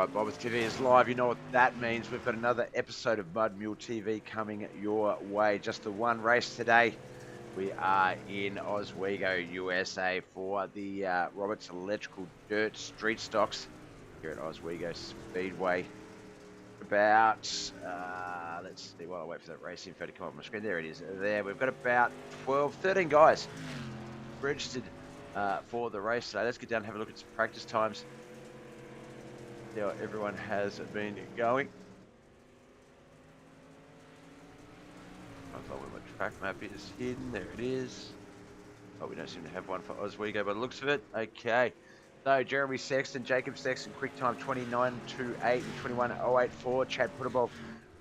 Alright, BobbethTV is live. You know what that means. We've got another episode of Mud Mule TV coming your way. Just the one race today. We are in Oswego, USA for the Roberts Electrical Dirt Street Stocks here at Oswego Speedway. About, let's see, while I wait for that race info to come up on my screen. There it is. There, we've got about 13 guys registered for the race today. Let's get down and have a look at some practice times. See how everyone has been going. I thought where my track map is hidden. There it is. Oh, we don't seem to have one for Oswego by the looks of it. Okay. So Jeremy Sexton, Jacob Sexton, quick time 29.28 and 21.084. Chad Putterball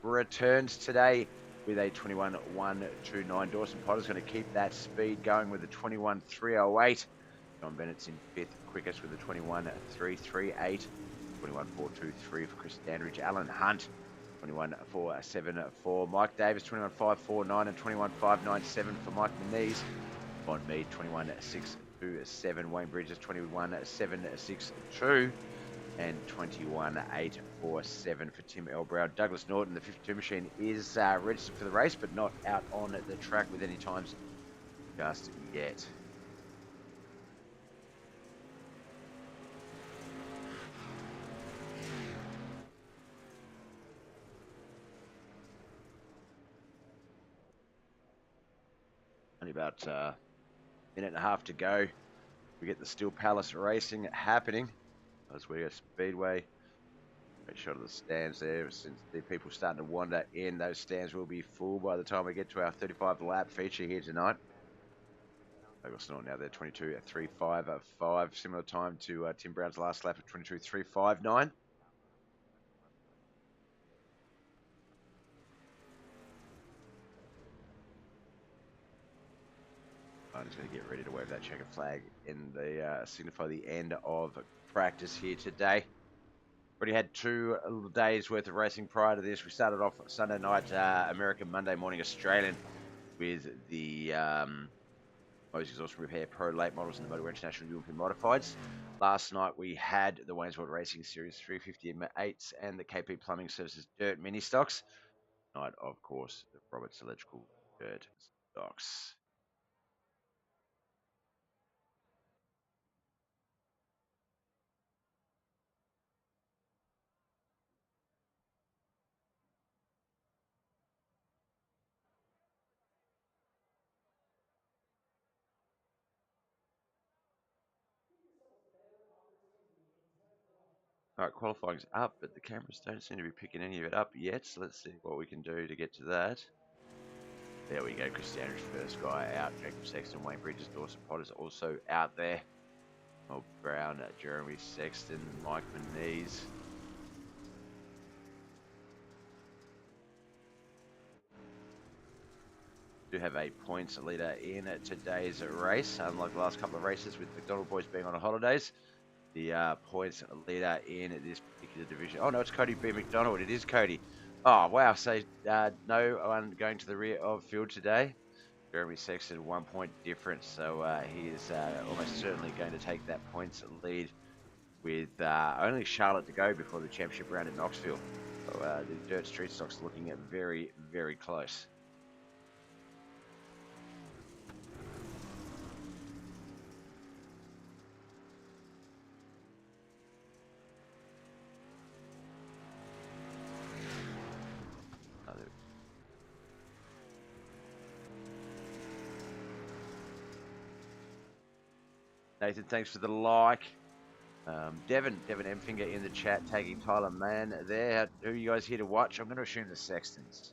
returns today with a 21.129. Dawson Potter's going to keep that speed going with a 21.308. John Bennett's in fifth, quickest with a 21.338. 21.423 for Chris Standridge. Alan Hunt, 21.474. Mike Davis, 21.549 and 21.597 for Mike Menez. Bond Mead, 21.627. Wayne Bridges, 21.762 and 21.847 for Tim Elbrow. Douglas Norton, the 52 machine, is registered for the race, but not out on the track with any times just yet. Only about a minute and a half to go. We get the Steel Palace Racing happening. Oswego Speedway. Great shot of the stands there. Since the people starting to wander in, those stands will be full by the time we get to our 35 lap feature here tonight. Douglas Norton now there, 22.355. Similar time to Tim Brown's last lap of 22.359. I'm just going to get ready to wave that checkered flag in the signify the end of practice here today. Already had 2 days worth of racing prior to this. We started off Sunday night American, Monday morning Australian with the Moses Awesome Repair Pro late models and the Motorwear International European Modifieds. Last night we had the Wayne's World Racing Series 350 M8s and the KP Plumbing Services Dirt Mini Stocks. Tonight, of course, the Roberts Electrical Dirt Stocks. All right, qualifying's up, but the cameras don't seem to be picking any of it up yet, so let's see what we can do to get to that. There we go, Chris Standridge, first guy out. Jacob Sexton, Wayne Bridges, Dawson Potter's also out there. Bob Brown, Jeremy Sexton, Mike Menez. Do have a points leader in today's race, unlike the last couple of races with McDonald boys being on holidays. The points leader in this particular division. Oh no, it's Cody B. McDonald. It is Cody. Oh wow, so no one going to the rear of field today. Jeremy Sexton, 1 point difference, so he is almost certainly going to take that points lead with only Charlotte to go before the championship round in Knoxville. So the Dirt Street Stocks looking at very, very close. Nathan, thanks for the like. Devin M. Finger in the chat, tagging Tyler Mann there. Who are you guys here to watch? I'm going to assume the Sextons.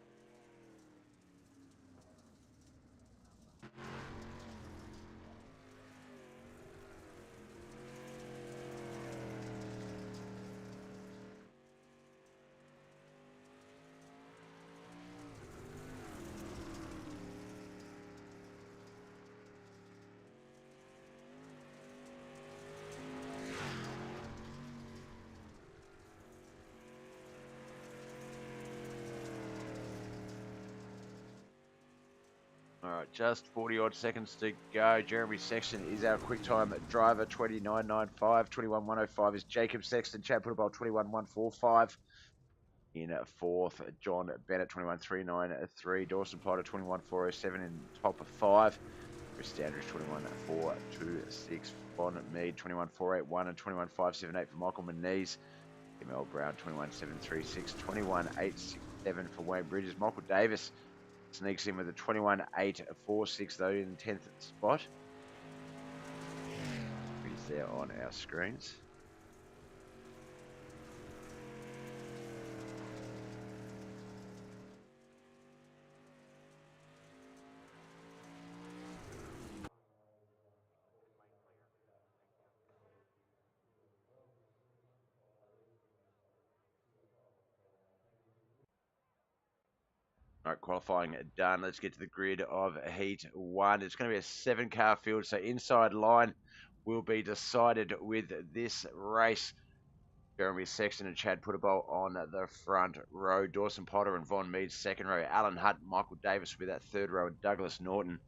All right, just 40 odd seconds to go. Jeremy Sexton is our quick time driver, 29.95. 21.105 is Jacob Sexton. Chad Puttable, 21.145. In fourth, John Bennett, 21.393. Dawson Potter, 21.407 in top 5. Chris Standridge, 21.426. Von Mead, 21.481 and 21.578 for Michael Moniz. Emil Brown, 21.736. 21.867 for Wayne Bridges. Michael Davis sneaks in with a 21.846 though in 10th spot. He's there on our screens. All right, qualifying done. Let's get to the grid of Heat 1. It's going to be a 7-car field, so inside line will be decided with this race. Jeremy Sexton and Chad Puttable on the front row. Dawson Potter and Von Mead second row. Alan Hunt, Michael Davis will be that third row. And Douglas Norton.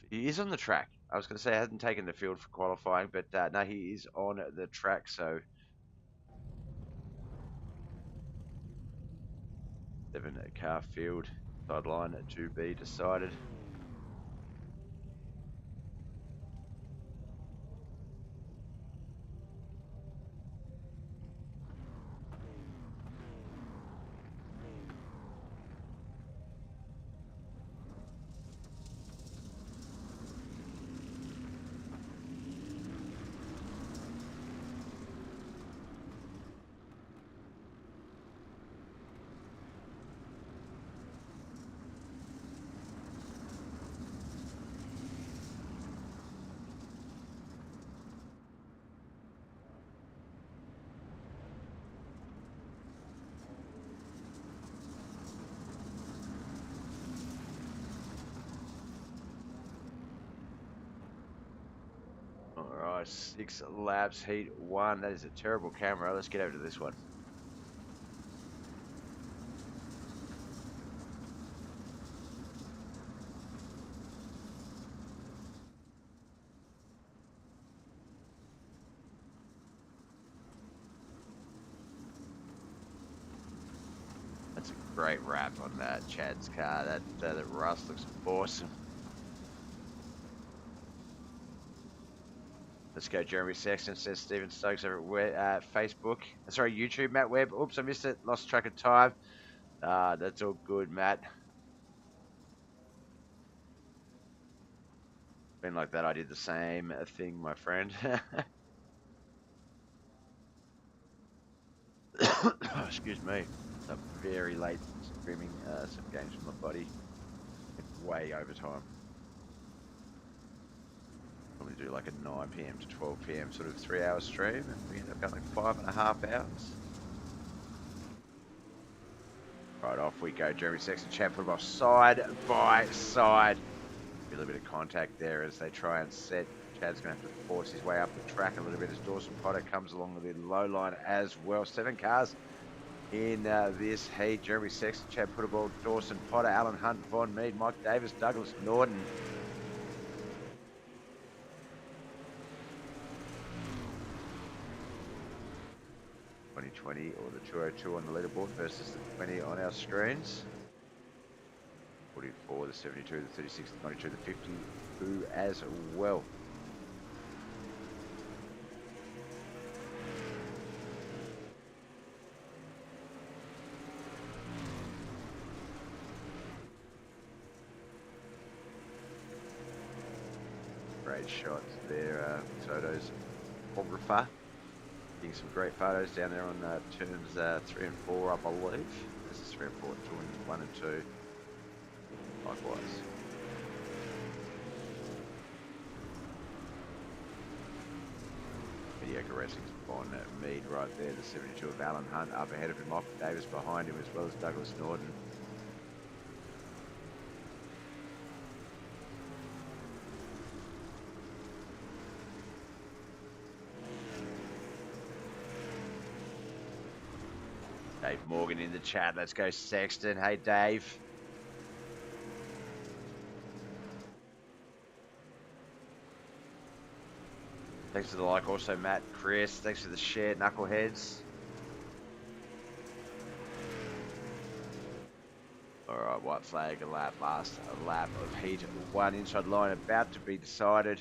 He is on the track. I was going to say I hadn't taken the field for qualifying, but no, he is on the track, so 7-car field, sideline to be decided. Alright, 6 laps, Heat 1. That is a terrible camera. Let's get over to this one. That's a great wrap on that Chad's car. That rust looks awesome. Let's go, Jeremy Sexton, says Stephen Stokes over at Facebook. Sorry, YouTube, Matt Webb. Oops, I missed it. Lost track of time. That's all good, Matt. Been like that, I did the same thing, my friend. Excuse me. It's very late streaming some games with my buddy. Way over time. Probably do like a 9 PM to 12 PM sort of 3-hour stream, and we end up going like 5.5 hours. Right, off we go. Jeremy Sexton, Chad Puttable, side by side. A little bit of contact there as they try and set. Chad's going to have to force his way up the track a little bit as Dawson Potter comes along the low line as well. 7 cars in this heat. Jeremy Sexton, Chad Puttable, Dawson Potter, Alan Hunt, Von Mead, Mike Davis, Douglas Norton. .20 or the 202 on the leaderboard versus the 20 on our screens. 44, the 72, the 36, the 92, the 52 as well. Great shots there, Soto's photographer. Getting some great photos down there on turns 3 and 4, I believe. This is 3 and 4, 2 and 1 and 2. Likewise. Mediocre racing's Von Mead right there. The 72 of Alan Hunt up ahead of him. Michael Davis behind him, as well as Douglas Norton. Dave Morgan in the chat. Let's go, Sexton. Hey, Dave. Thanks for the like also, Matt, Chris. Thanks for the share, Knuckleheadz. Alright, white flag, a lap, last lap of heat 1, inside line about to be decided.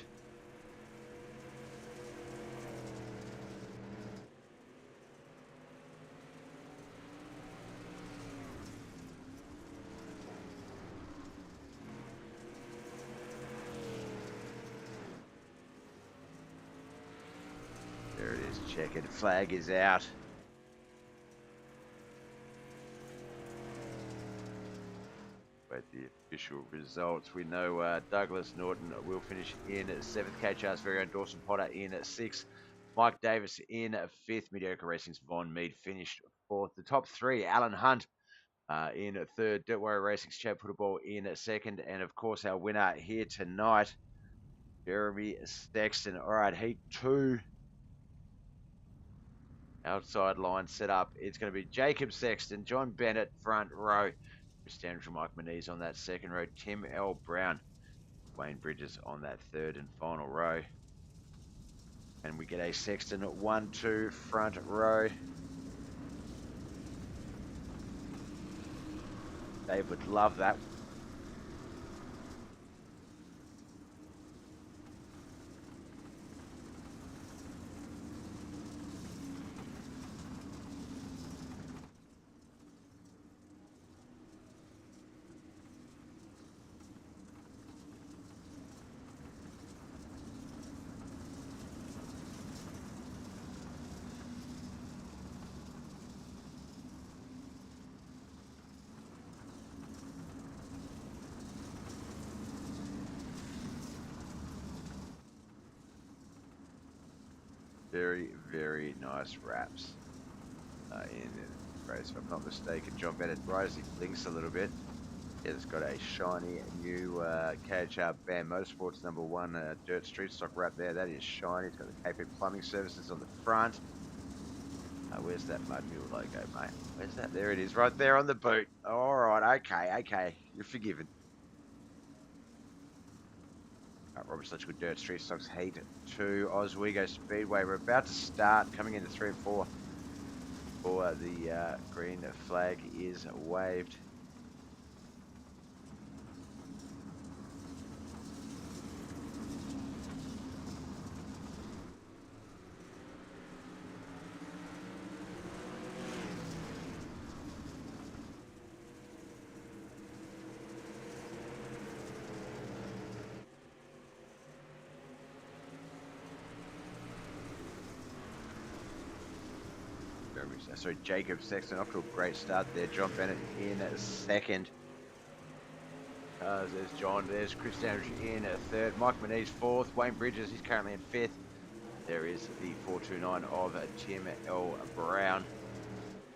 There it is, checkered flag is out. But the official results, we know Douglas Norton will finish in 7th, KHR's very own Dawson Potter in 6th, Mike Davis in 5th, Mediocre Racing's Von Mead finished 4th. The top 3, Alan Hunt in 3rd, Dirt Warrior Racing's Chad Putterball in 2nd, and of course our winner here tonight, Jeremy Sexton. All right, heat 2. Outside line set up. It's going to be Jacob Sexton, John Bennett, front row. Standridge and Mike Manise on that second row. Tim L. Brown, Wayne Bridges on that third and final row. And we get a Sexton 1-2 front row. Dave would love that. Very, very nice wraps in the race. If I'm not mistaken, John Bennett rising blinks a little bit. Yeah, it's got a shiny new KHR Bam Motorsports #1 dirt street stock wrap there. That is shiny. It's got the KP Plumbing Services on the front. Where's that Mud Mule logo, mate? Where's that? There it is, right there on the boot. All right, okay. You're forgiven. Robert Litchfield Dirt Street Stocks Heat 2, Oswego Speedway. We're about to start, coming into 3 and 4. For the green flag is waved. Sorry, Jacob Sexton off to a great start there. John Bennett in 2nd. There's John. There's Chris Standridge in 3rd. Mike Manise 4th. Wayne Bridges, he's currently in 5th. There is the 429 of Tim L. Brown.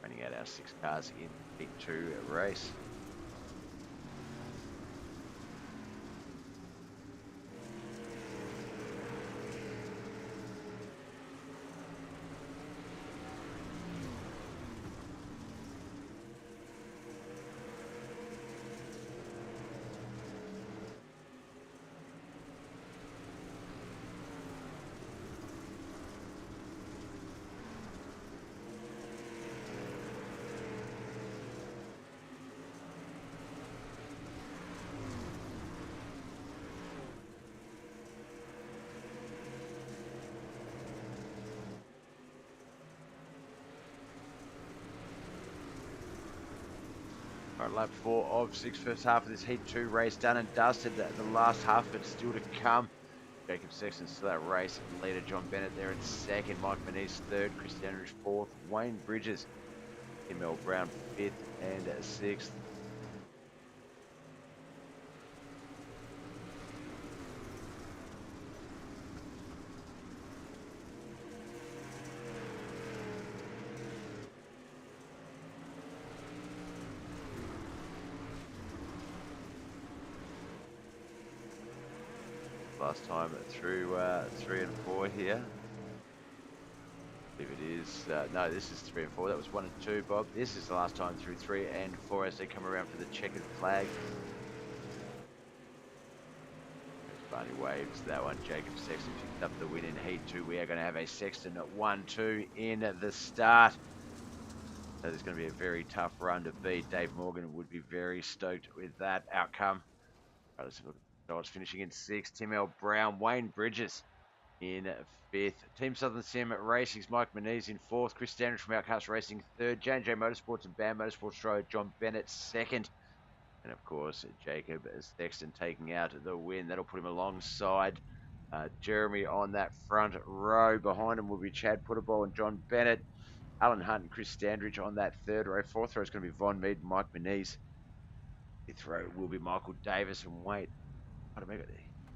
Running out our 6 cars in Heat 2 race. Lap 4 of 6, first half of this Heat 2 race done and dusted. The last half of it still to come. Jacob Sexton still that race leader. John Bennett there in 2nd. Mike Manise 3rd. Chris Standridge 4th. Wayne Bridges, Tim L. Brown 5th and 6th. Last time through 3 and 4 here. If it is, no, this is 3 and 4. That was 1 and 2, Bob. This is the last time through 3 and 4 as they come around for the checkered flag. Barney waves that one. Jacob Sexton picked up the win in Heat 2. We are going to have a Sexton at 1-2 in the start. So there's going to be a very tough run to beat. Dave Morgan would be very stoked with that outcome. Right, let's look at the odds finishing in 6th. Tim L. Brown, Wayne Bridges in 5th. Team Southern Sim Racing's Mike Menez in 4th. Chris Standridge from Outcast Racing 3rd. J&J Motorsports and BAM Motorsports drove John Bennett 2nd. And of course, Jacob Sexton taking out the win. That'll put him alongside Jeremy on that front row. Behind him will be Chad Putterball and John Bennett. Alan Hunt and Chris Standridge on that 3rd row. 4th row is going to be Von Mead and Mike Menez. 5th row will be Michael Davis and Wayne.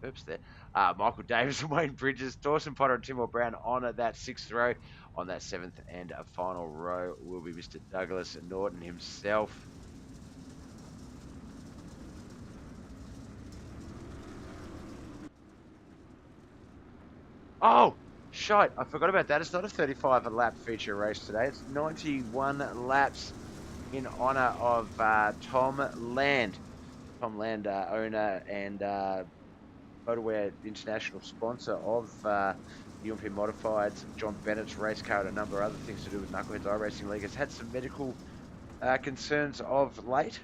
Oops, there. Michael Davis and Wayne Bridges. Dawson Potter and Tim Brown on that 6th row. On that 7th and final row will be Mr. Douglas Norton himself. Oh, shite. I forgot about that. It's not a 35 lap feature race today. It's 91 laps in honour of Tom Land. Tom Land, owner and Motorwear international sponsor of UMP Modifieds, John Bennett's race car, and a number of other things to do with Knuckleheadz iRacing League. Has had some medical concerns of late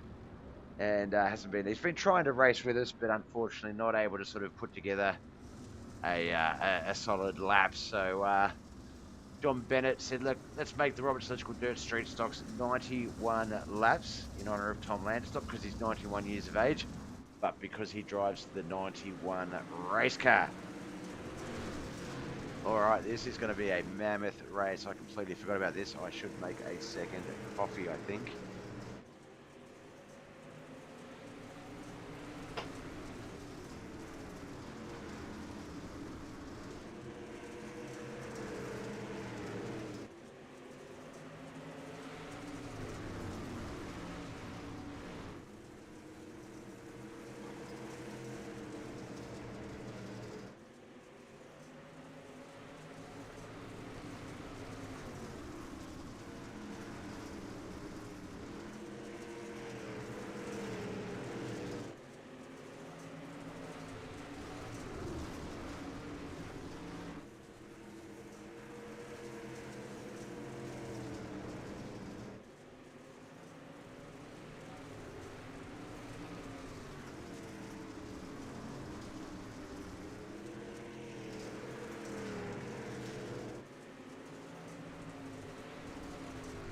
and hasn't been. He's been trying to race with us, but unfortunately not able to sort of put together a solid lap. So John Bennett said, look, let's make the Roberts Electrical Dirt Street Stocks 91 laps in honour of Tom Land. It's not because he's 91 years of age, but because he drives the 91 race car. All right, this is going to be a mammoth race. I completely forgot about this. I should make a second coffee, I think.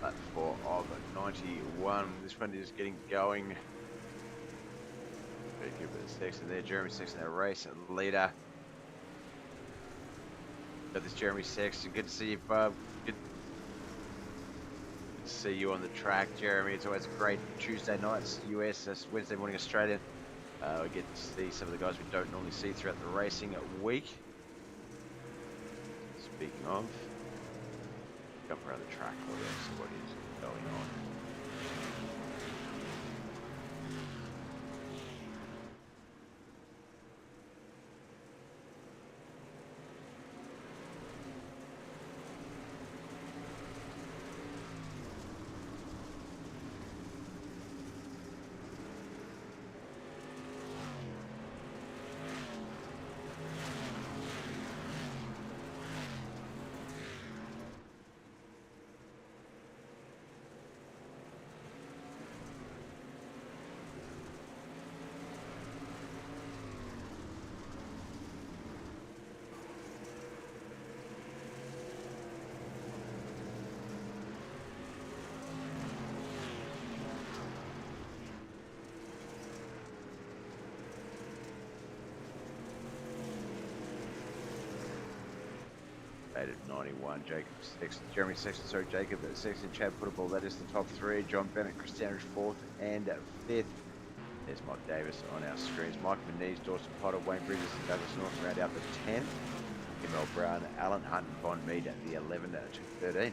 Lap 4 of 91. This one is getting going. Jacob Sexton there, Jeremy Sexton, our race leader. Got this Jeremy Sexton. Good to see you, Bob. Good to see you on the track, Jeremy. It's always a great Tuesday nights, US, Wednesday morning Australian. We get to see some of the guys we don't normally see throughout the racing week. Speaking of, jump around the track for you, see what is going on. At 91, Jacob Sexton, Jeremy Sexton, sorry, Jacob Sexton, Chad Putterball, that is the top three. John Bennett, Chris Standridge, 4th and 5th. There's Mike Davis on our screens. Mike Menez, Dawson Potter, Wayne Bridges, and Douglas Norton round out the 10th. Emil Brown, Alan Hunt, and Von Mead at the 11 to 13.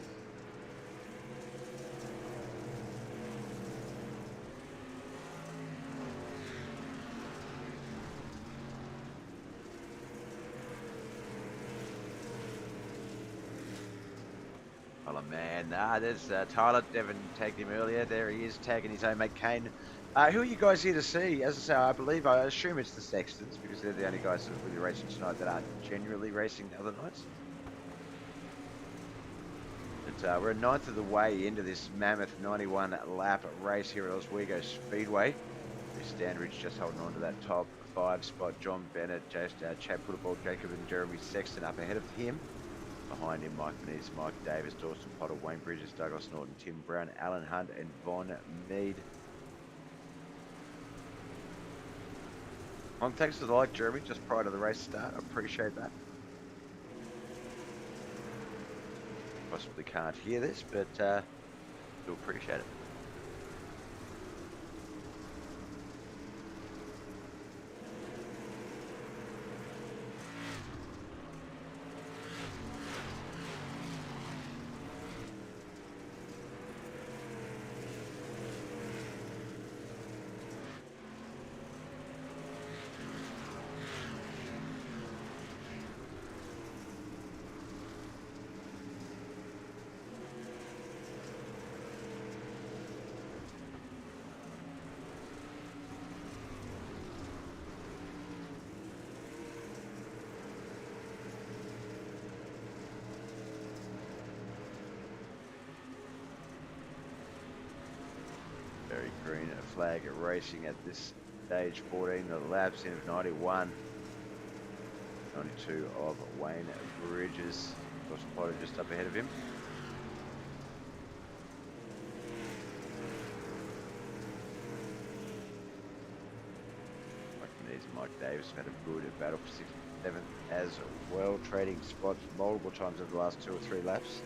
Oh man, there's Tyler. Devon tagged him earlier. There he is, tagging his own mate Kane Who are you guys here to see? As I say, I assume it's the Sextons because they're the only guys that will be racing tonight that aren't generally racing the other nights. But we're a ninth of the way into this mammoth 91 lap race here at Oswego Speedway. Standridge just holding on to that top 5 spot. John Bennett, Chad Puttable, Jacob and Jeremy Sexton up ahead of him. Behind him, Mike Menezes, Mike Davis, Dawson Potter, Wayne Bridges, Douglas Norton, Tim Brown, Alan Hunt and Von Mead. Thanks for the like, Jeremy, just prior to the race start. I appreciate that. Possibly can't hear this, but do appreciate it. Very green flag racing at this stage. 14 the laps in of 91. 92 of Wayne Bridges. Dawson Potter just up ahead of him. Mike Menezes and Mike Davis have had a good battle for 6th and 7th as well, trading spots multiple times over the last 2 or 3 laps.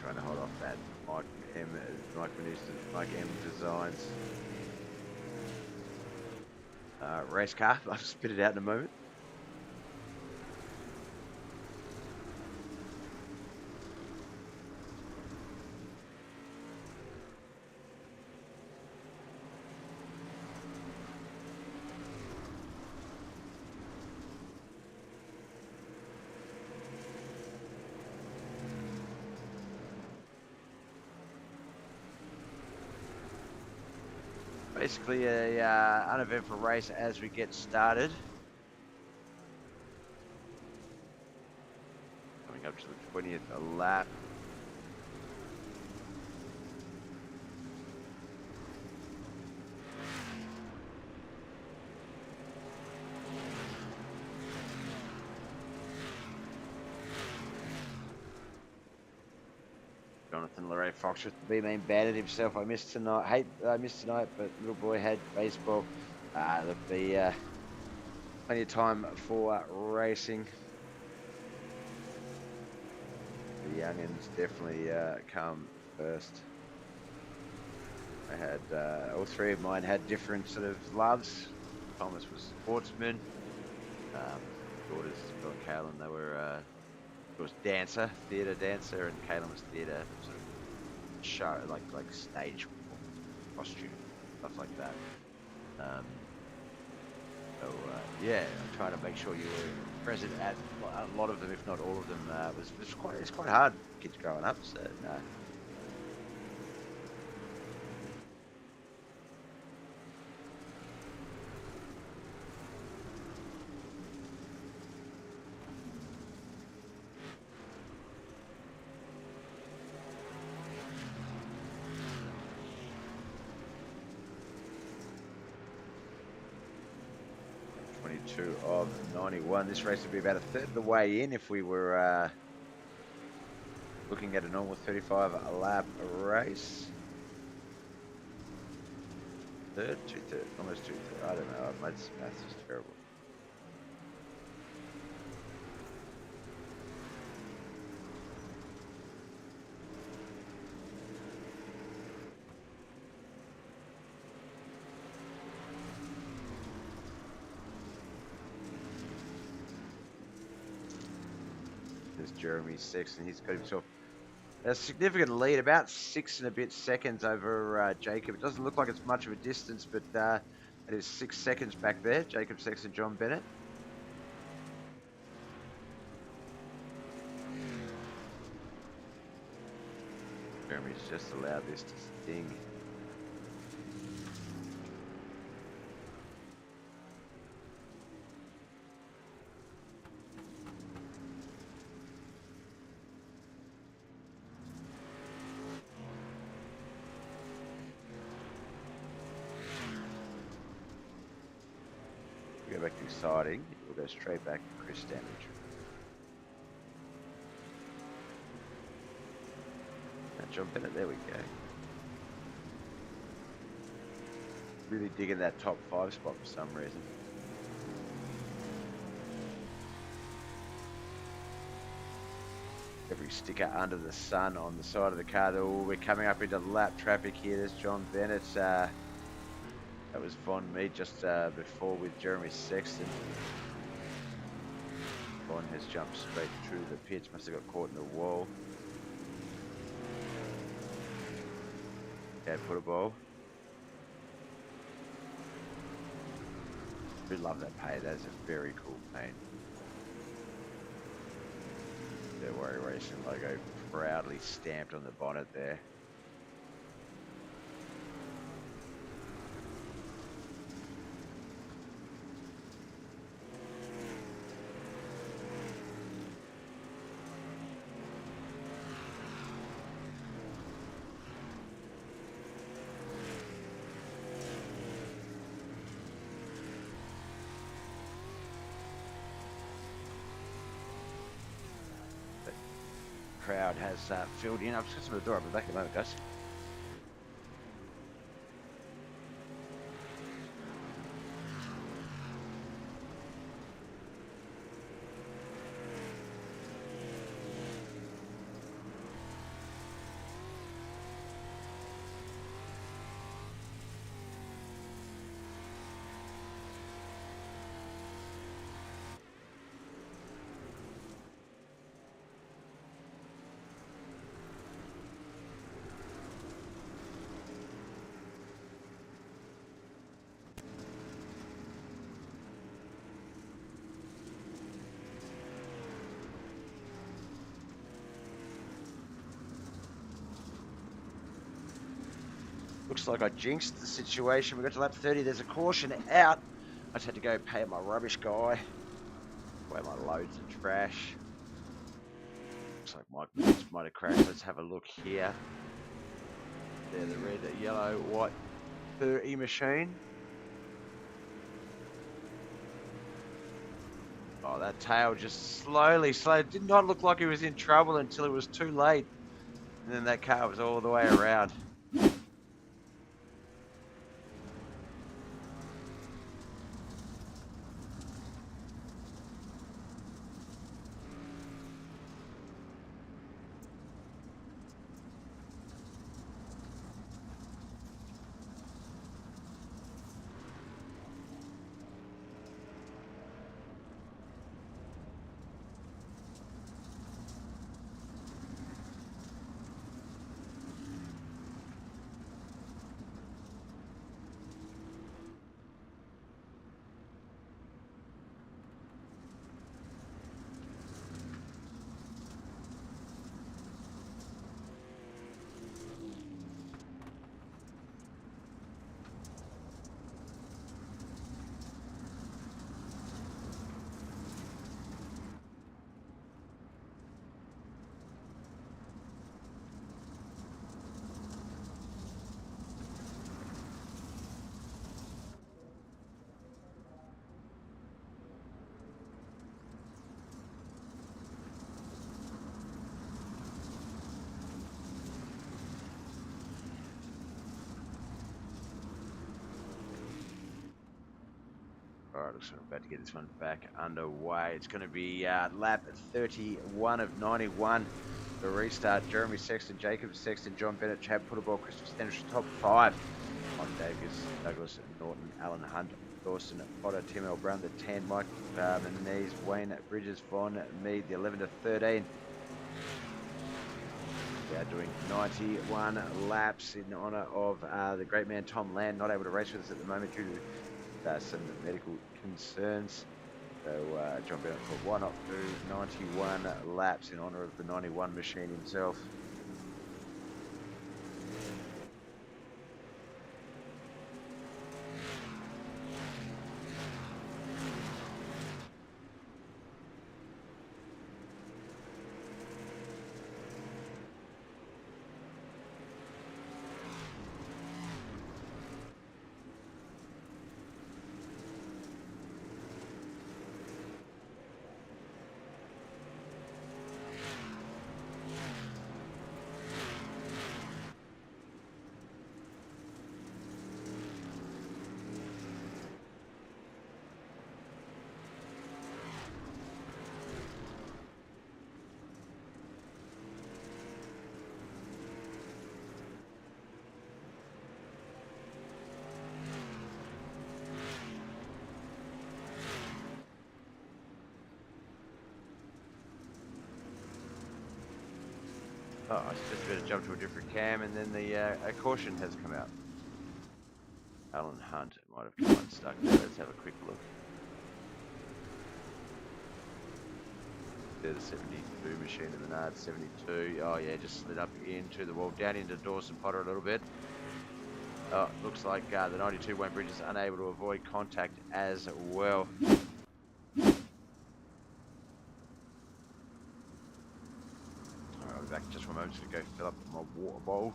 Trying to hold off that Mike M Designs race car. I'll spit it out in a moment. Basically a uneventful race as we get started. Coming up to the 20th lap. Jonathan Larray Fox with the B-main banded himself. I missed tonight, but little boy had baseball. There'll be plenty of time for racing. The youngins definitely come first. I had all 3 of mine had different sort of loves. Thomas was sportsman. Daughters, Bill and Kaylin, they were was theatre dancer, and Kaylin was theatre sort of show, like stage costume, stuff like that. Yeah, I'm trying to make sure you were present at a lot of them, if not all of them. It's quite hard, kids growing up. So. 22 of 91. This race would be about a third of the way in if we were looking at a normal 35 lap race. Third, two-thirds, almost two-thirds. I don't know. My maths is terrible. is Jeremy Sexton. He's got himself a significant lead, about 6 and a bit seconds over Jacob. It doesn't look like it's much of a distance, but it is 6 seconds back there. Jacob Sexton, John Bennett. Jeremy's just allowed this to sting. Go back to siding. We'll go straight back to Chris Standridge. Now John Bennett, there we go. Really digging that top 5 spot for some reason. Every sticker under the sun on the side of the car. We're coming up into lap traffic here. There's John Bennett. That was Von Mead just before with Jeremy Sexton. Von has jumped straight through the pits. Must have got caught in the wall. Okay, put a ball. We love that paint. That is a very cool paint. The iRacing logo proudly stamped on the bonnet there. Crowd has filled in. I've just got the door. I'll be back in a moment, guys. Looks like I jinxed the situation. We got to lap 30. There's a caution out. I just had to go pay my rubbish guy. Away my loads of trash. Looks like Mike might have crashed. Let's have a look here. There, the red, yellow, white e-machine. Oh, that tail just slowly. It did not look like he was in trouble until it was too late. And then that car was all the way around. Alright, looks like I'm about to get this one back underway. It's going to be lap 31 of 91. The restart, Jeremy Sexton, Jacob Sexton, John Bennett, Chad Putterball, Christopher Standridge, top 5. On Davis, Douglas, Norton, Alan Hunt, Dawson Potter, Tim L. Brown, the 10, Mike Manise, Wayne Bridges, Von Mead, the 11 to 13. We are doing 91 laps in honour of the great man Tom Land, not able to race with us at the moment due to some medical concerns. So John Bennett thought, why not do 91 laps in honour of the 91 machine himself. Oh, I just better jump to a different cam, and then the a caution has come out. Alan Hunt might have come unstuck there. Let's have a quick look. There's a 72 machine in the Nard, 72. Oh yeah, just slid up into the wall, down into Dawson Potter a little bit. Oh, looks like the 92 Wayne Bridges unable to avoid contact as well. Alright, I'll be back in just for a moment to go fill up my water bowl.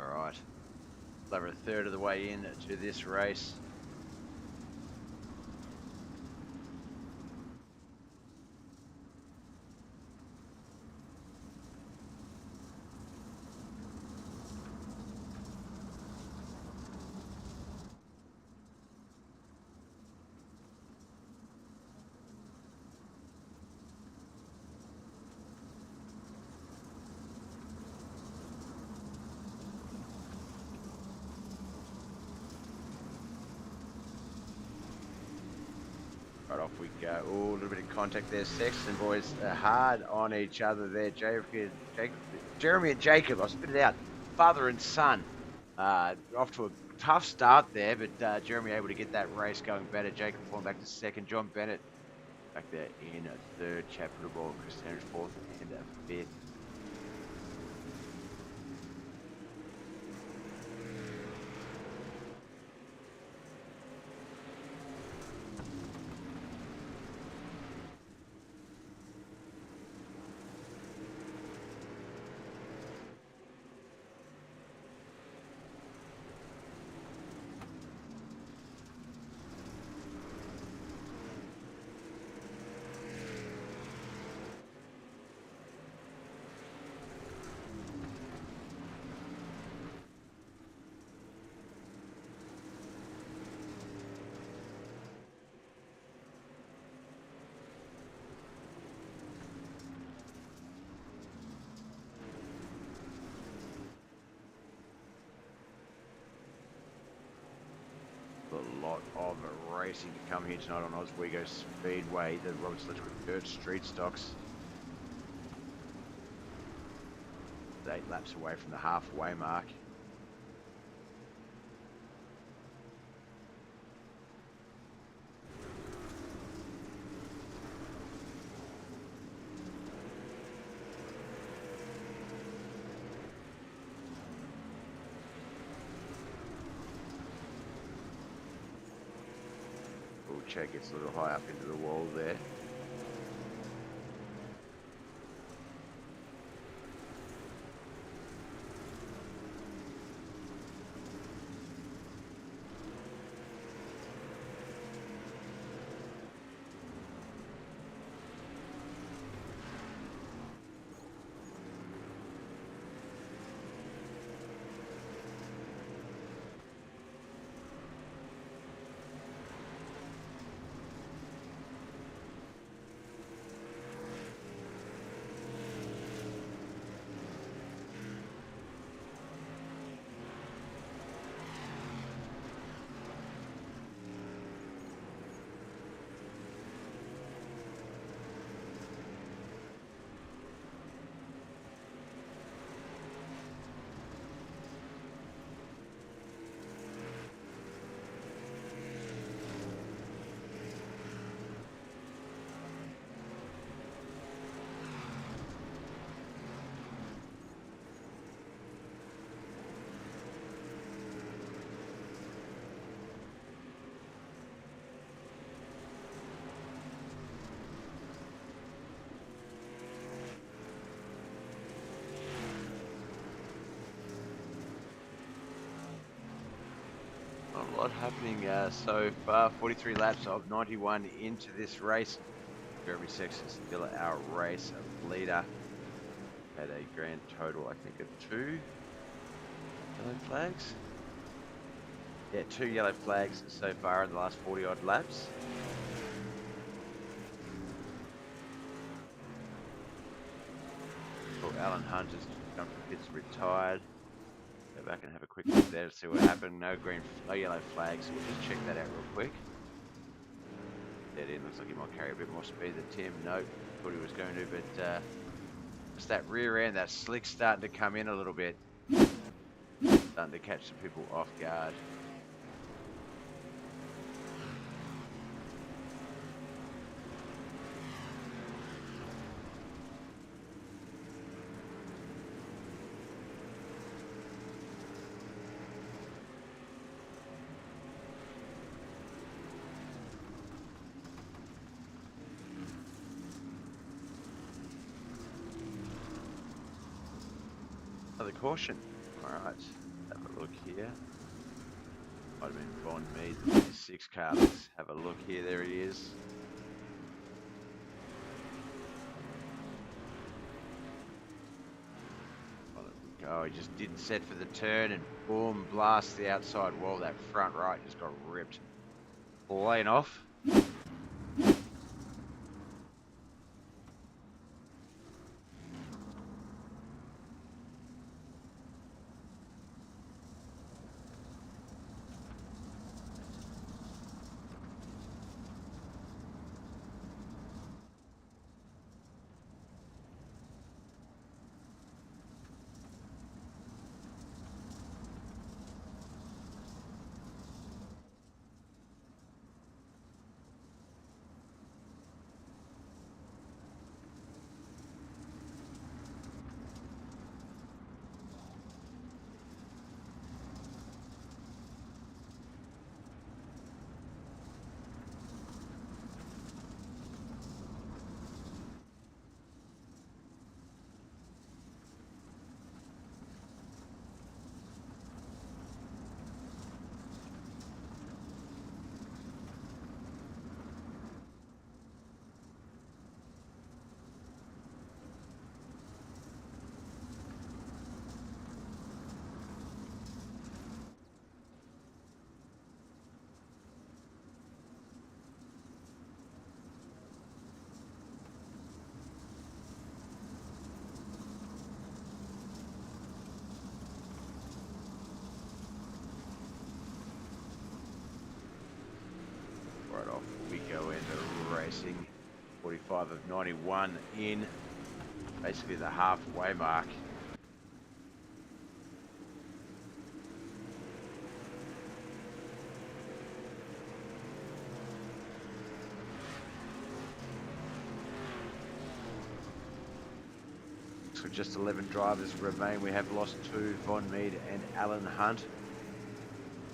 Alright, over a third of the way in to this race. Right off we go. Oh, a little bit of contact there. Sexton boys hard on each other there. Jeremy and Jacob, I'll spit it out. Father and son. Off to a tough start there, but Jeremy able to get that race going better. Jacob falling back to second. John Bennett back there in third. Chad Ball, Chris Standridge fourth and fifth. A lot of racing to come here tonight on Oswego Speedway, the Roberts Electric Dirt Street Stocks. 8 laps away from the halfway mark. Woodchuck gets a little high up into the wall there. A lot happening so far. 43 laps of 91 into this race. For every section, still our race leader. Had a grand total, I think, of 2 yellow flags. Yeah, 2 yellow flags so far in the last 40 odd laps. Oh, Alan Hunt has come from pits, retired. Go back and have a quick look there to see what happened. No yellow flags. So we'll just check that out real quick. Dead in. Looks like he might carry a bit more speed than Tim. No, thought he was going to, but it's that rear end, that slick starting to come in a little bit. Starting to catch some people off guard. Another caution. Alright, have a look here. Might have been Bond Mead, the 56 car. Let's have a look here. There he is. Oh, he just didn't set for the turn and boom, blast the outside wall. That front right just got ripped. Lane off. Right off we go into racing. 45 of 91 in, basically the halfway mark. So just 11 drivers remain. We have lost 2, Von Mead and Alan Hunt.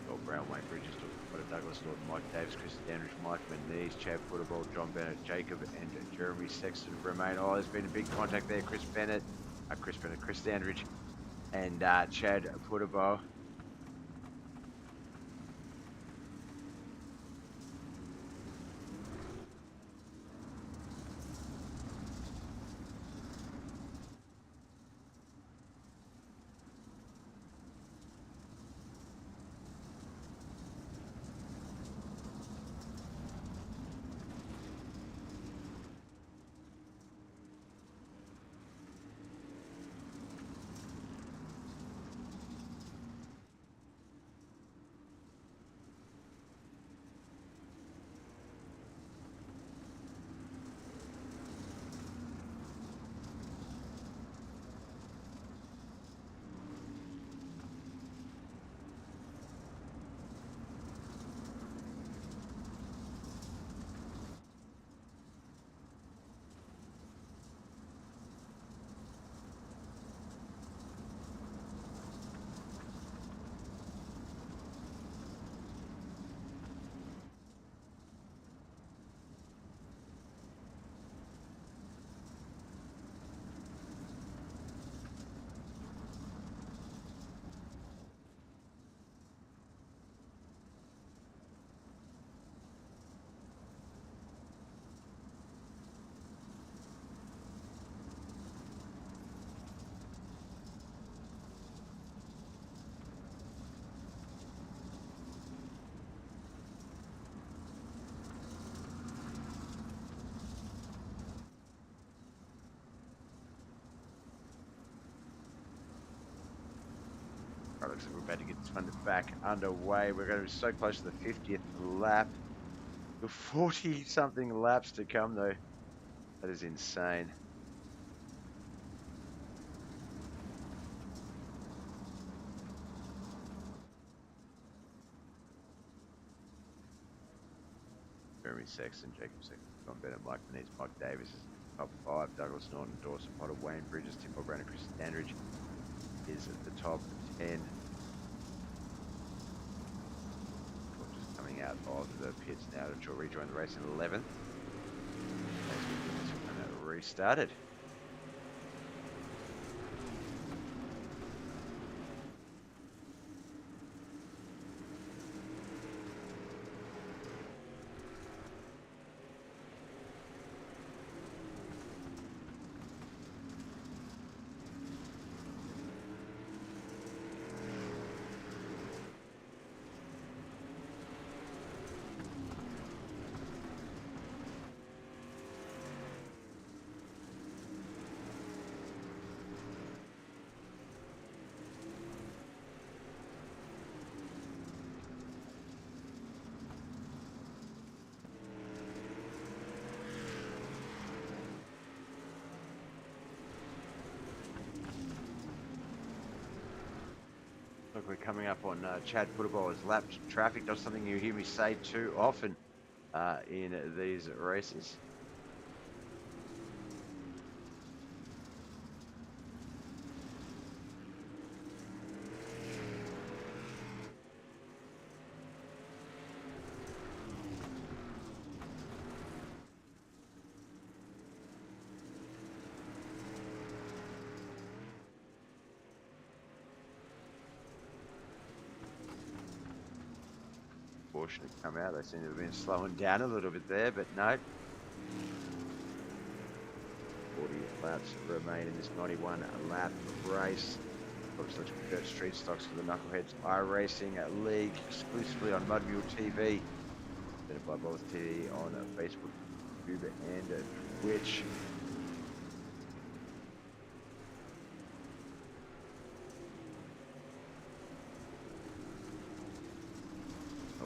Oh, Brownway Bridges took Got Douglas Norton, Mike Davis, Chris Standridge, Mike Manise, Chad Footerball, John Bennett, Jacob, and Jeremy Sexton remain. Oh, there's been a big contact there. Chris Standridge, and Chad Footerball. Right, looks like we're about to get this one back underway. We're going to be so close to the 50th lap. With 40-something laps to come, though. That is insane. Jeremy Sexton, Jacob Sexton, John Bennett, Mike Manise, Mike Davis is top 5. Douglas Norton, Dawson Potter, Wayne Bridges, Tim Brown, and Chris Standridge is at the top 10. Just coming out of the pits now to rejoin the race in 11th. As we get this one restarted. Look, we're coming up on Chad Footerball's lap traffic. Not something you hear me say too often in these races. To come out, they seem to have been slowing down a little bit there, but no. 40 laps remain in this 91 lap race. Looks like dirt street stocks for the Knuckleheadz iRacing League exclusively on Mudmule TV. Presented by BobbethTV on Facebook, YouTube, and Twitch.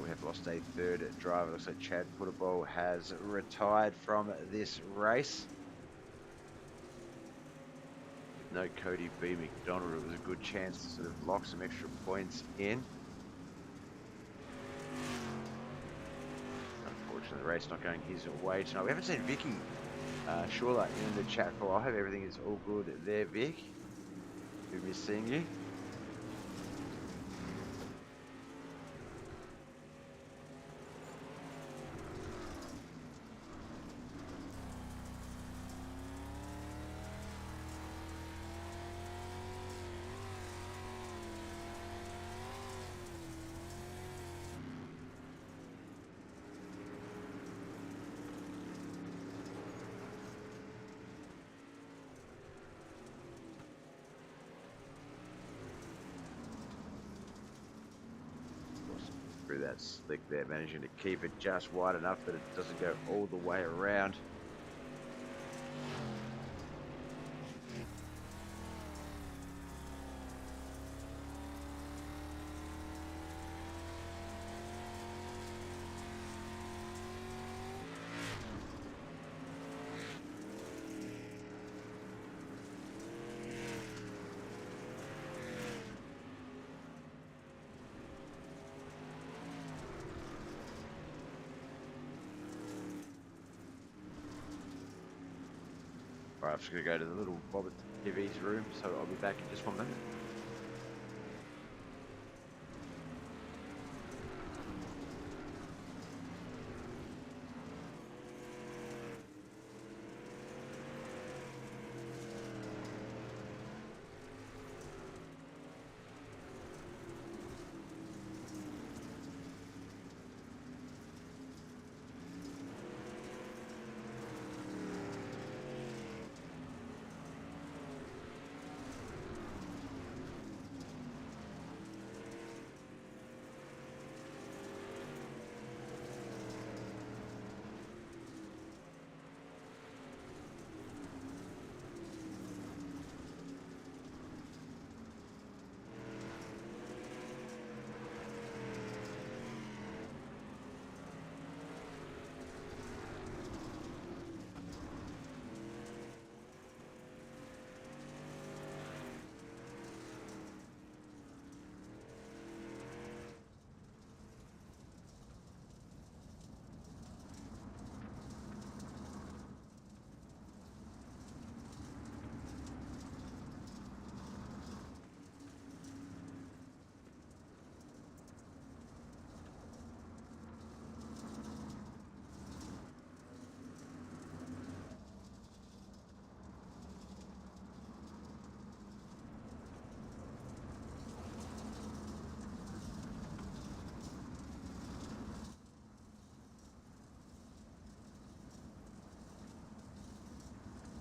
We have lost a third driver. Looks like Chad Footerball has retired from this race. No Cody B. McDonald. It was a good chance to sort of lock some extra points in. Unfortunately, the race not going his way tonight. We haven't seen Vicky Shawler in the chat for. I hope everything is all good there, Vic. We miss seeing you. that slick there, managing to keep it just wide enough that it doesn't go all the way around. Alright, I'm just going to go to the little BobbethTV's room, so I'll be back in just 1 minute.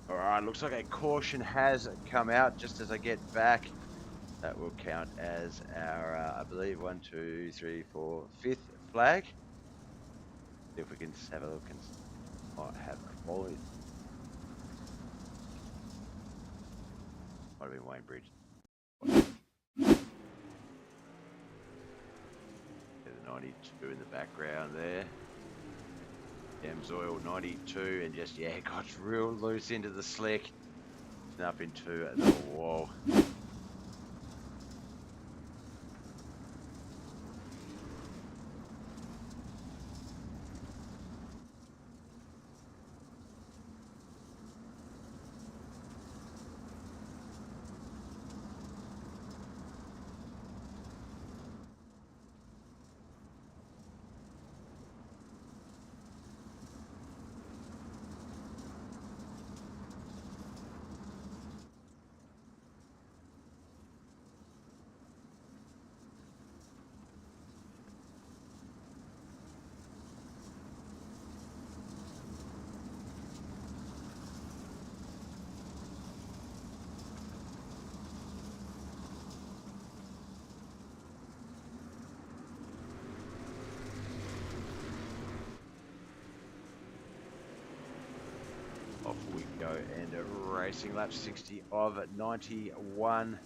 Alright, looks like a caution has come out just as I get back. That will count as our, I believe, 1, 2, 3, 4, 5th flag. See if we can just have a look and might have a quality. Might have been Wayne Bridge. The 92 in the background there. Thames Oil 92, and just, yeah, got real loose into the slick and up into the wall. Off we go, and racing lap 60 of 91.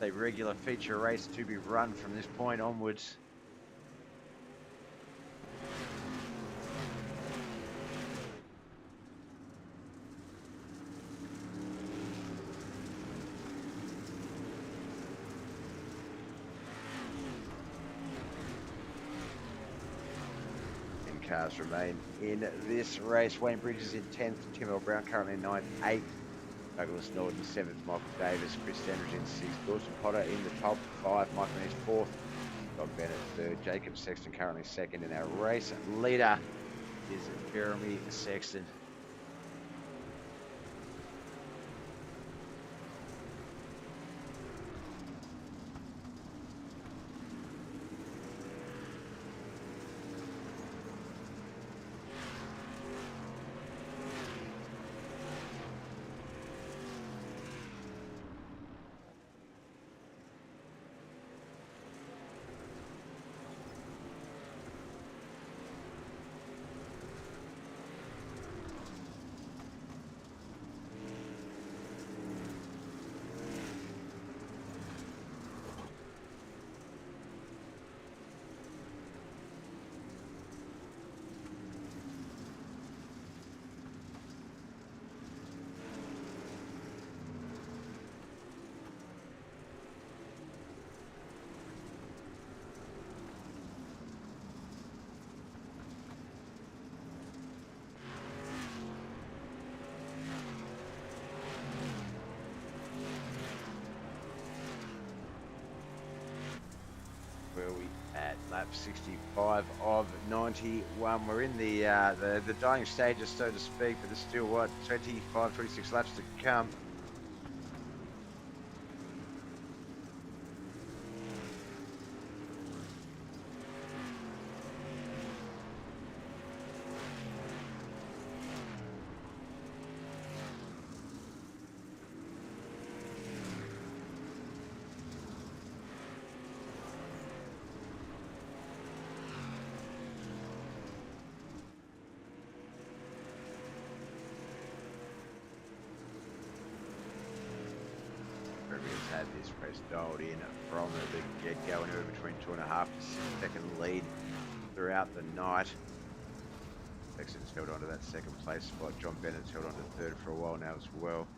A regular feature race to be run from this point onwards. Cars remain in this race. Wayne Bridge is in 10th, Tim L. Brown currently in 9th, 8th, Douglas Norton 7th, Michael Davis, Chris Standridge in 6th, Dawson Potter in the top 5, Michael is 4th, Bob Bennett 3rd, Jacob Sexton currently 2nd, and our race leader is Jeremy Sexton. lap 65 of 91. We're in the dying stages, so to speak, but there's still, what, 25, 26 laps to come. Everybody's had this race dialed in from the get-go, anywhere between 2.5 to 6 second lead throughout the night. Texan's held on to that second place spot. John Bennett's held on to third for a while now as well.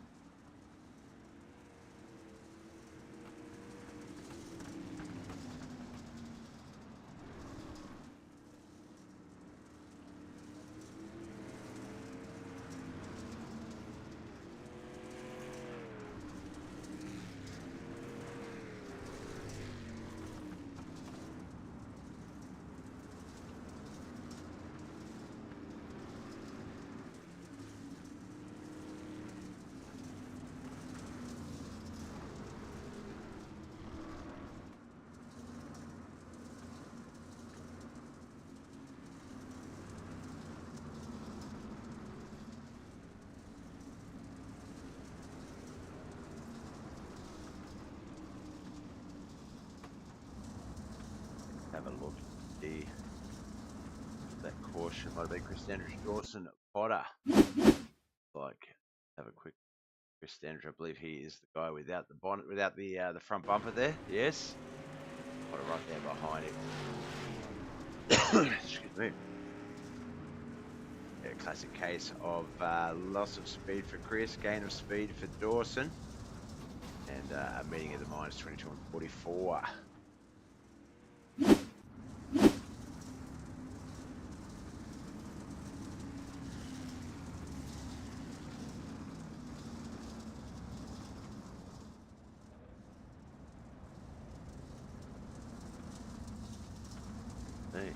Have a look at that caution. Might be Chris Standridge, Dawson, Potter. Like, have a quick Chris Standridge. I believe he is the guy without the bonnet, without the front bumper there. Yes, Potter right there behind him. Excuse me. Yeah, classic case of loss of speed for Chris, gain of speed for Dawson, and a meeting of the minds 22 and 44. Hey.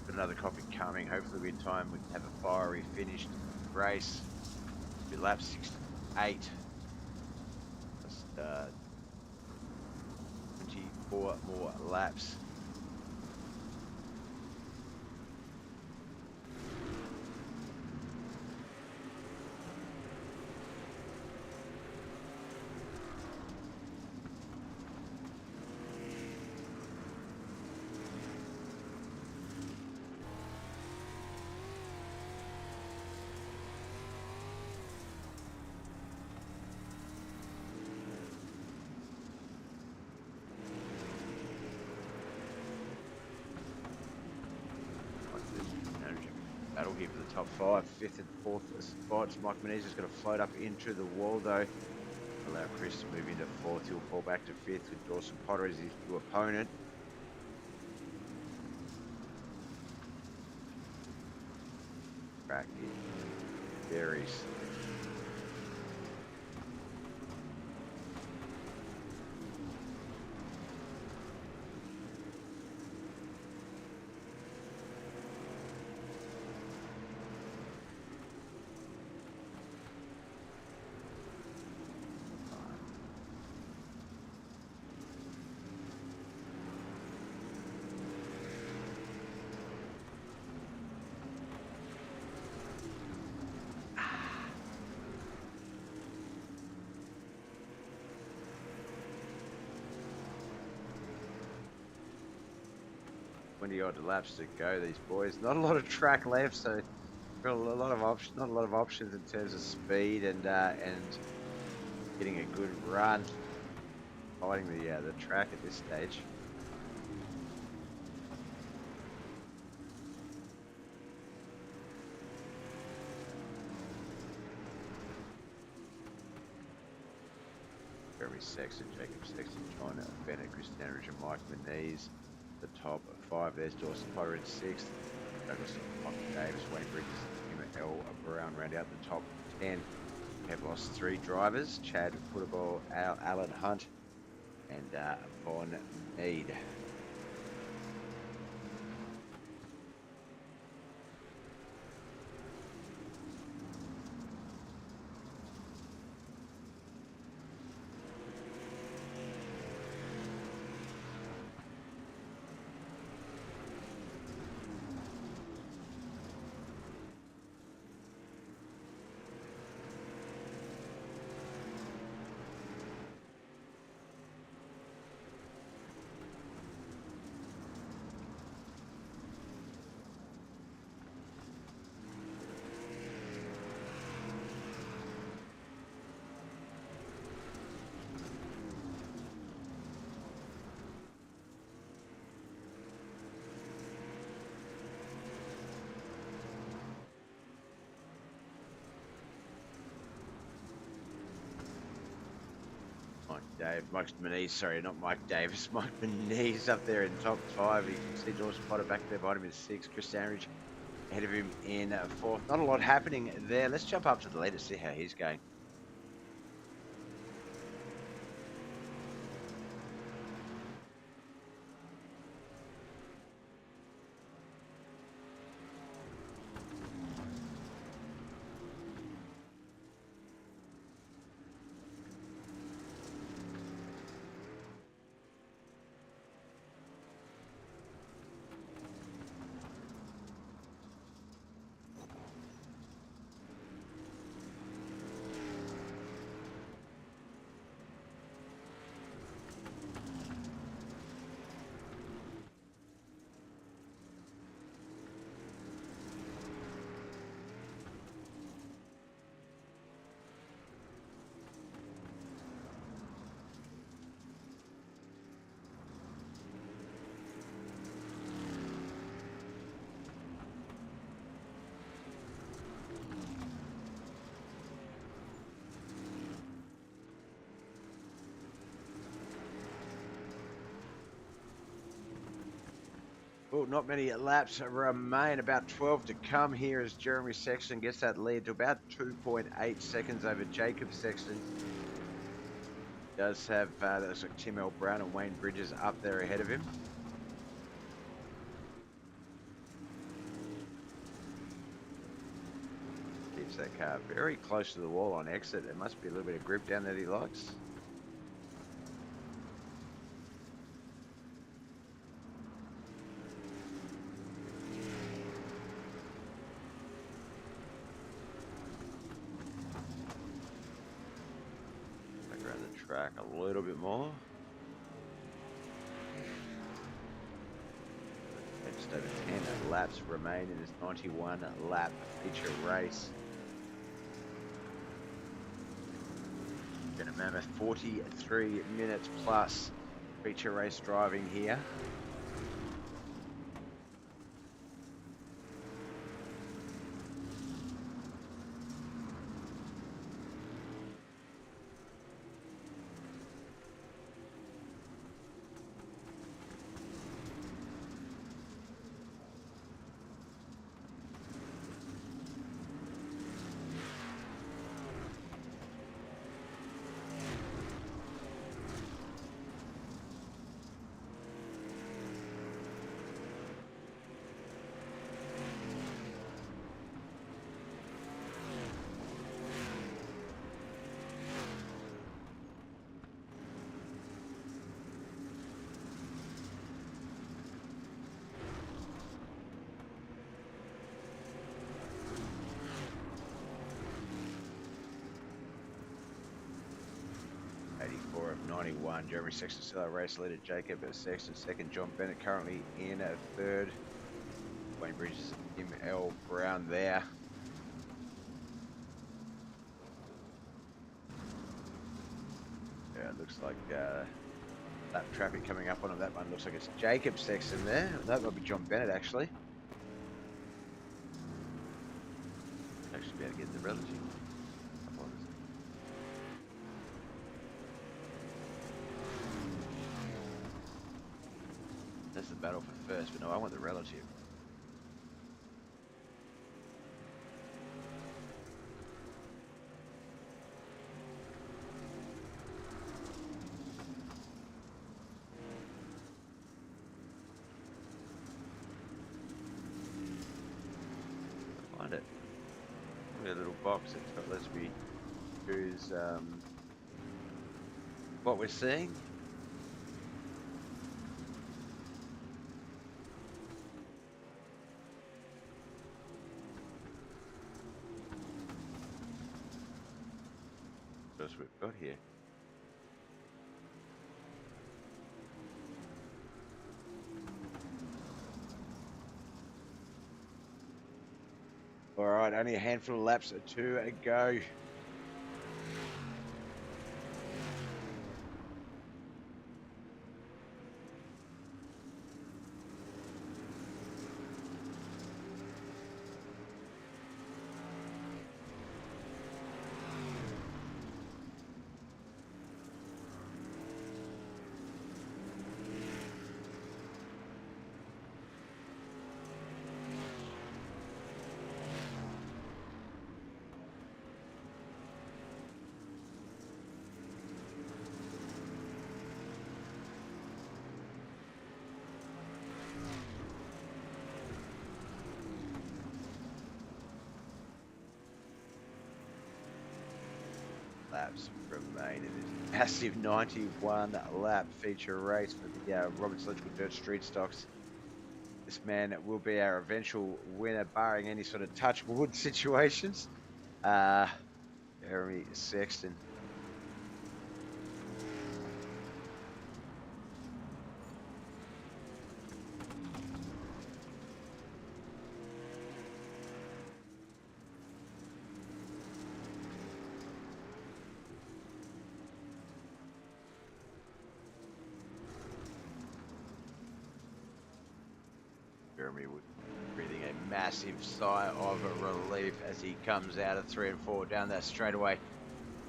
Got another copy coming. Hopefully in time we can have a fiery finished race. Be lap 68. Just 24 more laps. Battle here for the top 5, 5th and 4th spots. Mike Menezes going to float up into the wall though. Allow Chris to move into 4th. He'll fall back to 5th with Dawson Potter as his new opponent. Track is very slick. Odd laps to go. These boys, not a lot of track left, so got a lot of options. Not a lot of options in terms of speed and getting a good run. Fighting the track at this stage. Jeremy Sexton, Jacob Sexton, John Bennett, Chris Standridge, and Mike Menez. The top 5, there's Dawson Potter in 6th. Douglas Davis, Wayne Bridges, Tim L. Brown round out the top 10. We have lost 3 drivers, Chad Footerball, Alan Hunt, and Von Mead. Mike Menez, sorry, not Mike Davis, Mike Menez up there in top 5. You can see Dawson Potter back there behind him in 6th. Chris Standridge ahead of him in 4th. Not a lot happening there. Let's jump up to the lead to see how he's going. Well, not many laps remain. About 12 to come here as Jeremy Sexton gets that lead to about 2.8 seconds over Jacob Sexton. Does have that's like Tim L. Brown and Wayne Bridges up there ahead of him. Keeps that car very close to the wall on exit. There must be a little bit of grip down that he likes. Track a little bit more. Just over 10 laps remain in this 91 lap feature race. Been a mammoth 43 minutes plus feature race driving here. Of 91, Jeremy Sexton still our race leader, Jacob Sexton second, John Bennett currently in 3rd. Wayne Bridges, Tim L. Brown there. Yeah, it looks like lap traffic coming up on that one. Looks like it's Jacob Sexton there. That might be John Bennett actually. Actually be able to get the relative. the battle for first, but no, I want the relative. Find it. A little box that's got lets me choose what we're seeing. What we've got here. All right, only a handful of laps to go. Laps remain in this massive 91 lap feature race for the Roberts Electrical Dirt Street Stocks. This man will be our eventual winner, barring any sort of touch wood situations. Jeremy Sexton. Jeremy would breathing a massive sigh of relief as he comes out of 3 and 4 down that straightaway.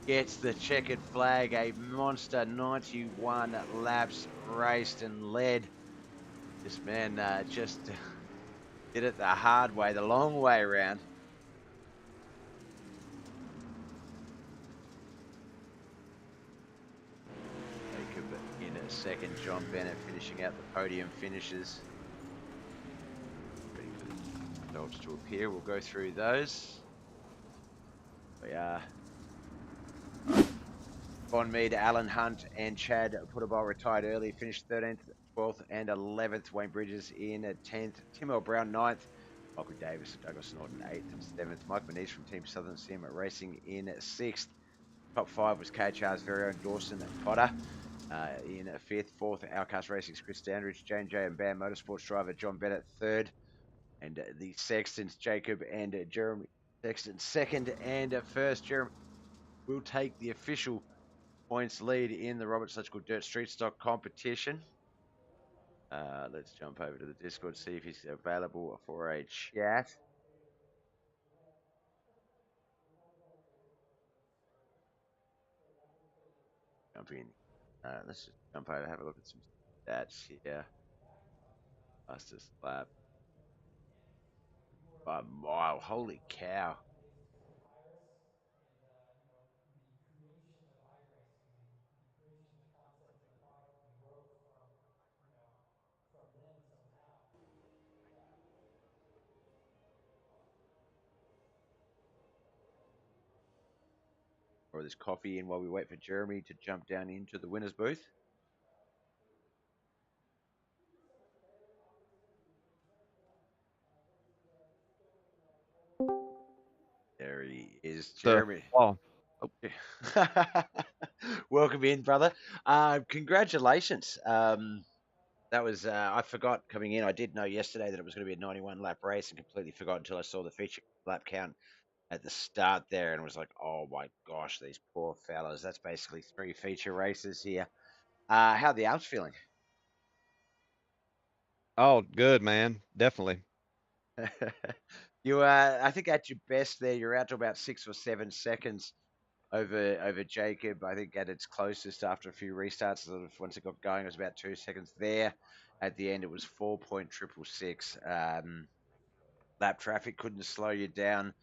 Gets the checkered flag, a monster 91 laps raced and led. This man just did it the hard way, the long way around. Jacob in a second, John Bennett finishing out the podium finishes. Ready for the results to appear. We'll go through those. We are Von Mead, Alan Hunt, and Chad Putabol retired early, finished 13th, 12th, and 11th. Wayne Bridges in 10th. Tim L. Brown 9th. Michael Davis, Douglas Norton 8th and 7th. Mike Manise from Team Southern Sim Racing in 6th. Top 5 was KHR's very own Dawson Potter in 5th. 4th, Outcast Racing's Chris Standridge. J&J and Bam Motorsports driver John Bennett 3rd. And the Sextons, Jacob and Jeremy Sexton 2nd and 1st. Jeremy will take the official points lead in the Roberts Electrical Dirt Street Stock competition. Let's jump over to the Discord, see if he's available for a chat. Jump in. Let's just jump over, have a look at some stats here. Fastest lap by a mile. Holy cow. Or this coffee in while we wait for Jeremy to jump down into the winner's booth. There he is, Jeremy. Oh. Welcome in, brother. Congratulations. That was, I forgot coming in. I did know yesterday that it was going to be a 91 lap race and completely forgot until I saw the feature lap count at the start there and was like, oh my gosh, these poor fellas. That's basically 3 feature races here. How are the Alps feeling? Oh, good, man. Definitely. You, I think at your best there, you're out to about 6 or 7 seconds over Jacob. I think at its closest after a few restarts, sort of once it got going, it was about 2 seconds there. At the end, it was 4.666. Lap traffic couldn't slow you down.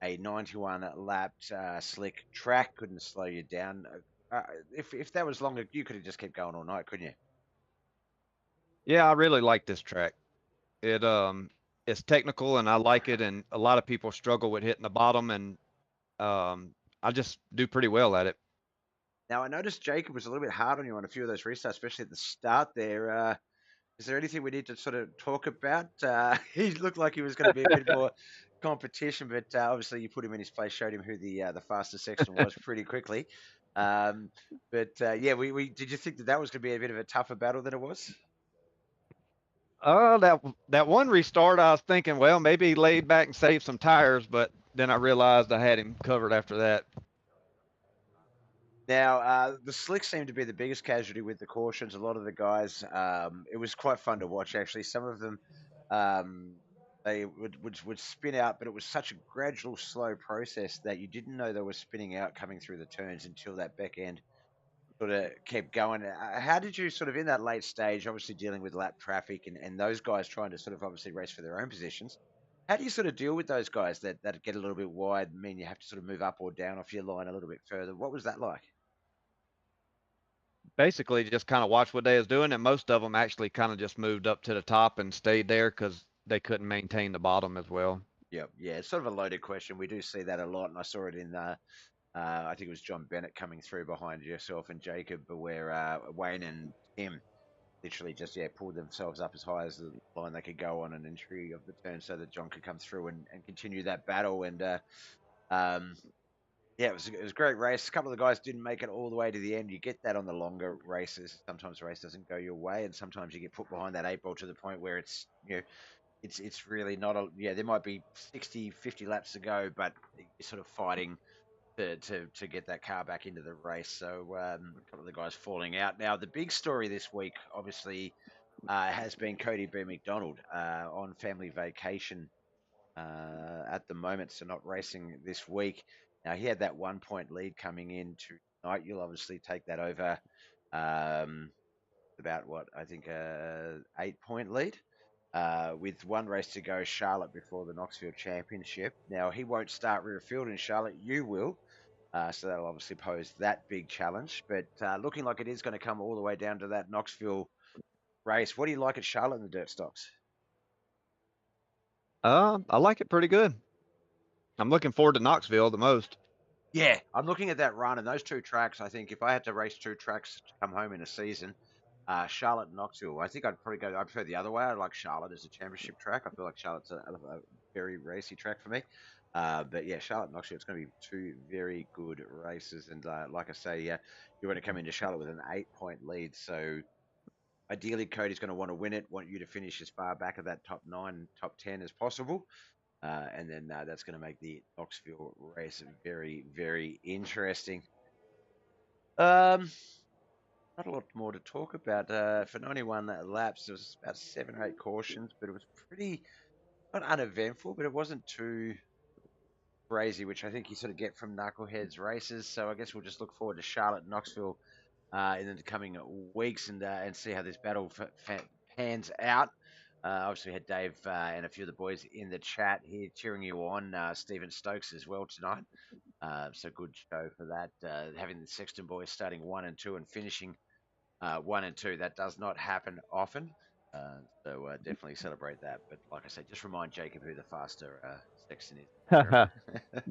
A 91 lapped slick track couldn't slow you down. If that was longer, you could have just kept going all night, couldn't you? Yeah, I really like this track. It it's technical and I like it, and a lot of people struggle with hitting the bottom, and I just do pretty well at it. Now, I noticed Jacob was a little bit hard on you on a few of those restarts, especially at the start there. Is there anything we need to sort of talk about? He looked like he was going to be a bit more competition, but obviously you put him in his place, showed him who the fastest section was pretty quickly. Yeah, we did you think that that was going to be a bit of a tougher battle than it was? That one restart, I was thinking, well, maybe he laid back and saved some tires, but then I realized I had him covered after that. Now, the slicks seemed to be the biggest casualty with the cautions. A lot of the guys, it was quite fun to watch, actually. Some of them, um, they would spin out, but it was such a gradual, slow process that you didn't know they were spinning out coming through the turns until that back end sort of kept going. How did you sort of, in that late stage, obviously dealing with lap traffic and those guys trying to sort of obviously race for their own positions, how do you sort of deal with those guys that get a little bit wide, mean you have to sort of move up or down off your line a little bit further? What was that like? Basically, just kind of watch what they was doing, and most of them actually kind of just moved up to the top and stayed there because they couldn't maintain the bottom as well. Yep, yeah, it's sort of a loaded question. We do see that a lot, and I saw it in I think it was John Bennett coming through behind yourself and Jacob, but where Wayne and Tim literally just pulled themselves up as high as the line they could go on an entry of the turn, so that John could come through and continue that battle. And um, yeah, it was a great race. A couple of the guys didn't make it all the way to the end. You get that on the longer races. Sometimes the race doesn't go your way, and sometimes you get put behind that eight ball to the point where it's really not a there might be 60, 50 laps to go, but you're sort of fighting to get that car back into the race. So a couple of the guys falling out. Now the big story this week, obviously, has been Cody B. McDonald on family vacation at the moment, so not racing this week. Now he had that 1 point lead coming into tonight. You'll obviously take that over about what I think 8 point lead. With one race to go, Charlotte before the Knoxville Championship. Now he won't start rear field in Charlotte. You will. So that'll obviously pose that big challenge. But looking like it is going to come all the way down to that Knoxville race. What do you like at Charlotte in the dirt stocks? I like it pretty good. I'm looking forward to Knoxville the most. Yeah, I'm looking at that run and those two tracks. I think if I had to race two tracks to come home in a season, Charlotte and Knoxville, I think I'd probably go. I prefer the other way. I like Charlotte as a championship track. I feel like Charlotte's a very racy track for me. But yeah, Charlotte and Knoxville, it's going to be two very good races. And like I say, you're going to come into Charlotte with an 8 point lead. So ideally, Cody's going to want to win it, want you to finish as far back of that top 9, top 10 as possible. And then that's going to make the Knoxville race very, very interesting. Not a lot more to talk about. For 91 laps, there was about 7 or 8 cautions, but it was pretty, not uneventful, but it wasn't too crazy, which I think you sort of get from Knuckleheadz races. So I guess we'll just look forward to Charlotte and Knoxville in the coming weeks and see how this battle pans out. Obviously, we had Dave and a few of the boys in the chat here cheering you on. Stephen Stokes as well tonight. So good show for that. Having the Sexton boys starting 1 and 2 and finishing 1 and 2, that does not happen often. So definitely celebrate that. But like I said, just remind Jacob who the faster Sexton is.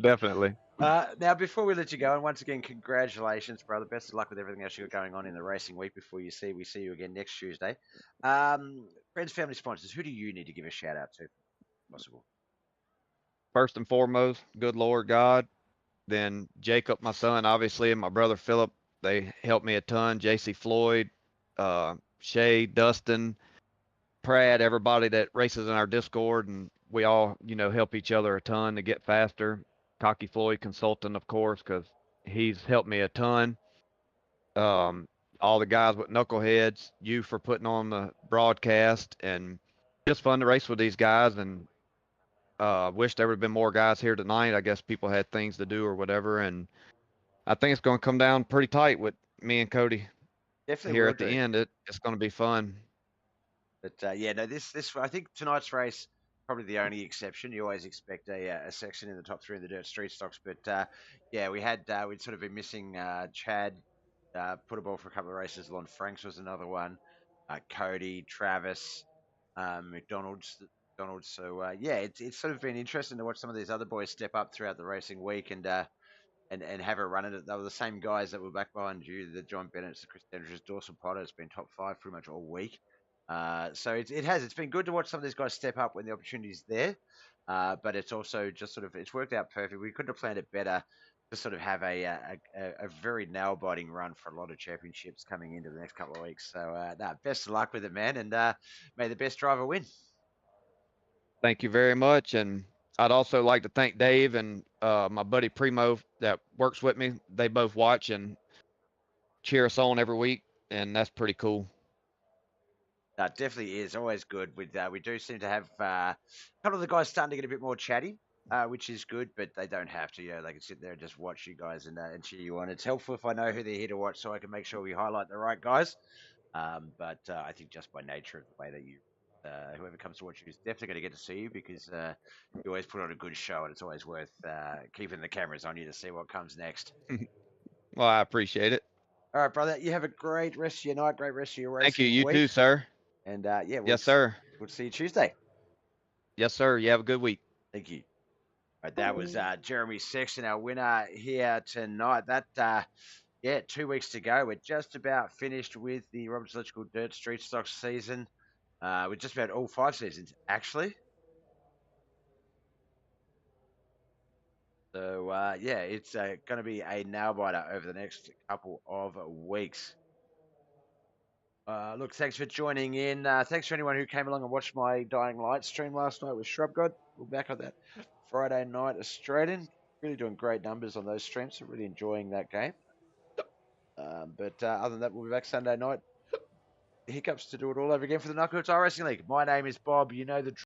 Definitely. Now, before we let you go, and once again, congratulations, brother. Best of luck with everything else you got going on in the racing week before we see you again next Tuesday. Friends, family, sponsors, who do you need to give a shout out to, if possible? First and foremost, good Lord God. Then Jacob, my son, obviously, and my brother Philip. They helped me a ton. JC Floyd, Shay, Dustin, Pratt, everybody that races in our Discord, and we all, help each other a ton to get faster. Cocky Floyd consultant, of course, because he's helped me a ton. All the guys with Knuckleheadz, you for putting on the broadcast, and just fun to race with these guys. And wish there would have been more guys here tonight. I guess people had things to do or whatever, and I think it's going to come down pretty tight with me and Cody Definitely here will at the do. end. It's going to be fun. But yeah, no, this I think tonight's race probably the only exception. You always expect a section in the top three of the dirt street stocks, but yeah, we'd sort of been missing Chad, put a ball for a couple of races. Lon Franks was another one. Cody, Travis, McDonald's. So yeah, it's sort of been interesting to watch some of these other boys step up throughout the racing week and have a run at it. They were the same guys that were back behind you, the John Bennett's, the Chris Standridge's, Dawson Potter has been top five pretty much all week. So it's been good to watch some of these guys step up when the opportunity's there. But it's also just sort of it's worked out perfect. We couldn't have planned it better to sort of have a very nail biting run for a lot of championships coming into the next couple of weeks. So best of luck with it, man, and may the best driver win. Thank you very much. And I'd also like to thank Dave and my buddy Primo that works with me. They both watch and cheer us on every week, and that's pretty cool. That definitely is always good. We do seem to have a couple of the guys starting to get a bit more chatty, which is good, but they don't have to. You know, they can sit there and just watch you guys and cheer you on. It's helpful if I know who they're here to watch, so I can make sure we highlight the right guys. But I think just by nature of the way that whoever comes to watch you is definitely going to get to see you because you always put on a good show, and it's always worth keeping the cameras on you to see what comes next. Well, I appreciate it. All right, brother. You have a great rest of your night, great rest of your racing Thank you. You week. too, sir. And yeah, Yes, sir. We'll see you Tuesday. Yes, sir. You have a good week. Thank you. All right, that was Jeremy Sexton, our winner here tonight. That yeah, 2 weeks to go. We're just about finished with the Roberts Electrical Dirt Street Stock season. We're just about all 5 seasons, actually. So yeah, it's going to be a nail biter over the next couple of weeks. Look, thanks for joining in. Thanks for anyone who came along and watched my Dying Light stream last night with Shrubgod. We're back on that Friday night Australian. Really doing great numbers on those streams. So really enjoying that game. But other than that, we'll be back Sunday night. Hiccups to do it all over again for the Knuckleheadz iRacing League. My name is Bob. You know the